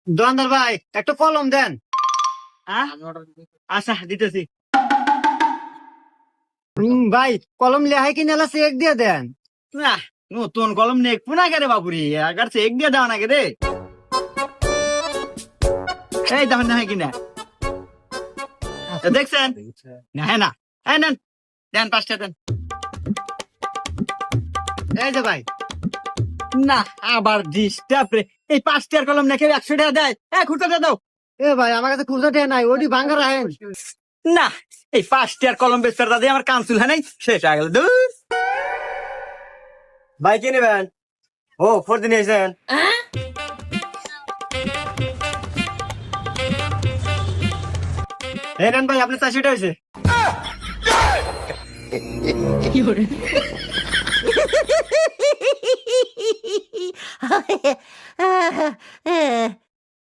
দোকানদার ভাই একটা কলম দেন। আচ্ছা দিতেছি। ভাই কলম লেহাই কিনে এলা চেক দিয়ে দেন। না নতুন কলম নেই পুনা কে রে বাপুরি আগার চেক দিয়ে দাও নাকি রে। এই দেখেন না কিনা দেখছেন না? হ্যাঁ না এই নেন দেন 5টা দেন। এই যে ভাই না আবার ডিস্টার্ব রে। এই 5টার কলম নাকি 100 টাকা দেয়? খুঁড়তে দাও। এ ভাই আমার কাছে খুচরা টেয়া নাই, ওটি ভাঙ্গা রাখেন। না এই 5টার কলম বেচার দিয়ে আমার কানসুল হয় নাই, শেষ হয়ে গেল। দূর ভাই কি নেবেন? ও 4 দিন এসেছেন। এই নেন ভাই আপনি 400 টাকা হয়েছে। কি